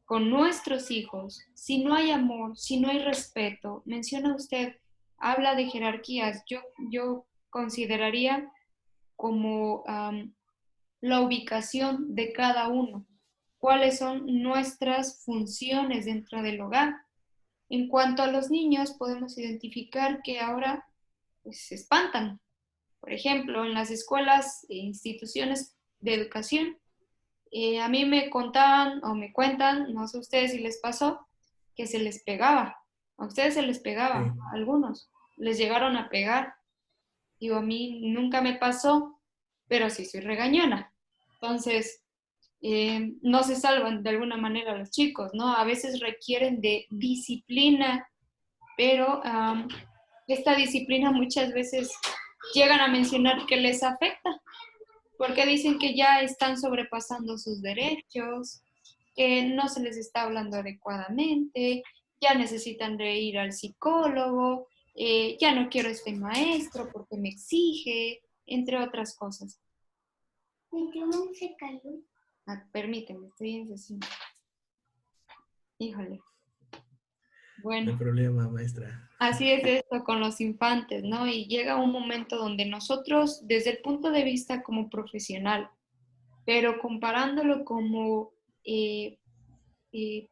con nuestros hijos, si no hay amor, si no hay respeto, menciona usted, habla de jerarquías, yo consideraría como la ubicación de cada uno, cuáles son nuestras funciones dentro del hogar. En cuanto a los niños, podemos identificar que ahora pues, se espantan. Por ejemplo, en las escuelas e instituciones de educación, a mí me contaban o me cuentan, no sé a ustedes si les pasó, que se les pegaba. A ustedes se les pegaba, Sí. a algunos les llegaron a pegar. Digo, a mí nunca me pasó, pero sí soy regañona. Entonces, no se salvan de alguna manera los chicos, ¿no? A veces requieren de disciplina, pero esta disciplina muchas veces llegan a mencionar que les afecta, porque dicen que ya están sobrepasando sus derechos, que no se les está hablando adecuadamente, ya necesitan de ir al psicólogo, ya no quiero este maestro porque me exige, entre otras cosas. Permíteme, estoy en sesión. Híjole. Bueno. No hay problema, maestra. Así es esto con los infantes, ¿no? Y llega un momento donde nosotros, desde el punto de vista como profesional, pero comparándolo como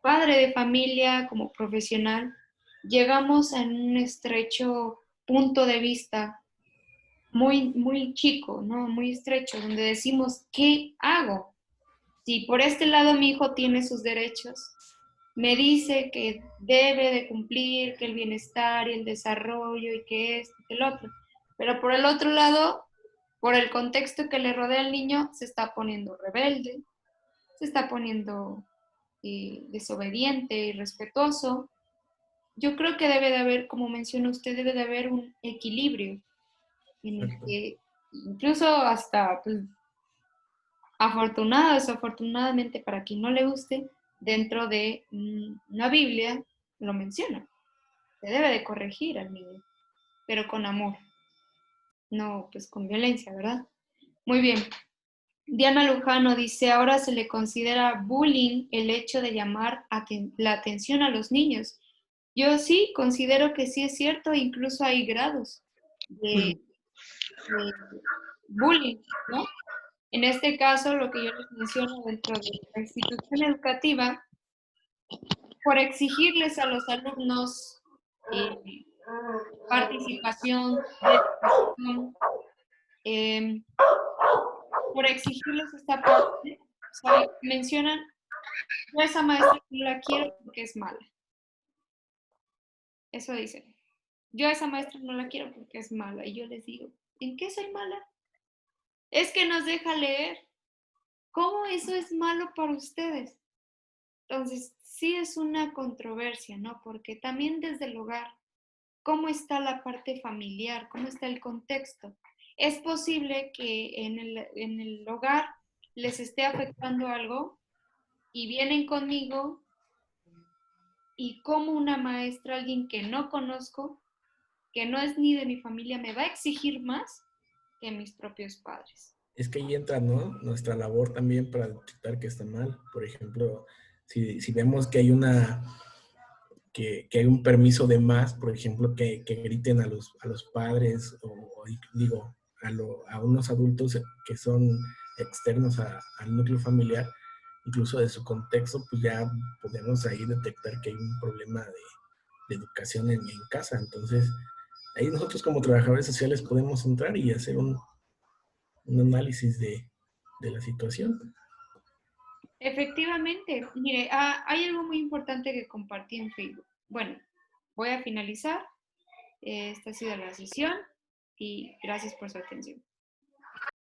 padre de familia, como profesional, llegamos a un estrecho punto de vista muy, muy chico, ¿no? Muy estrecho, donde decimos, ¿qué hago? Si por este lado mi hijo tiene sus derechos, me dice que debe de cumplir, que el bienestar y el desarrollo y que esto y que el otro, pero por el otro lado, por el contexto que le rodea al niño, se está poniendo rebelde, se está poniendo desobediente, irrespetuoso. Yo creo que debe de haber, como menciona usted, debe de haber un equilibrio en el que incluso hasta pues, afortunado o desafortunadamente para quien no le guste, dentro de una Biblia lo menciona. Se debe de corregir al niño, pero con amor, no pues con violencia, ¿verdad? Muy bien. Diana Lujano dice, ahora se le considera bullying el hecho de llamar la atención a los niños. Yo sí considero que sí es cierto, incluso hay grados de bullying, ¿no? En este caso, lo que yo les menciono dentro de la institución educativa, por exigirles a los alumnos participación, por exigirles esta parte, mencionan, yo a esa maestra no la quiero porque es mala. Eso dicen. Yo a esa maestra no la quiero porque es mala. Y yo les digo, ¿en qué soy mala? Es que nos deja leer. ¿Cómo eso es malo para ustedes? Entonces, sí es una controversia, ¿no? Porque también desde el hogar, ¿cómo está la parte familiar? ¿Cómo está el contexto? Es posible que en el hogar les esté afectando algo y vienen conmigo y cómo una maestra, alguien que no conozco, que no es ni de mi familia, me va a exigir más que mis propios padres. Es que ahí entra, ¿no? Nuestra labor también para detectar que está mal. Por ejemplo, si vemos que hay que hay un permiso de más, por ejemplo, que griten a los padres o digo, a unos adultos que son externos al núcleo familiar, incluso de su contexto, pues ya podemos ahí detectar que hay un problema de educación en casa. Entonces, ahí nosotros como trabajadores sociales podemos entrar y hacer un análisis de la situación. Efectivamente, mire, hay algo muy importante que compartí en Facebook. Bueno, voy a finalizar. Esta ha sido la sesión y gracias por su atención.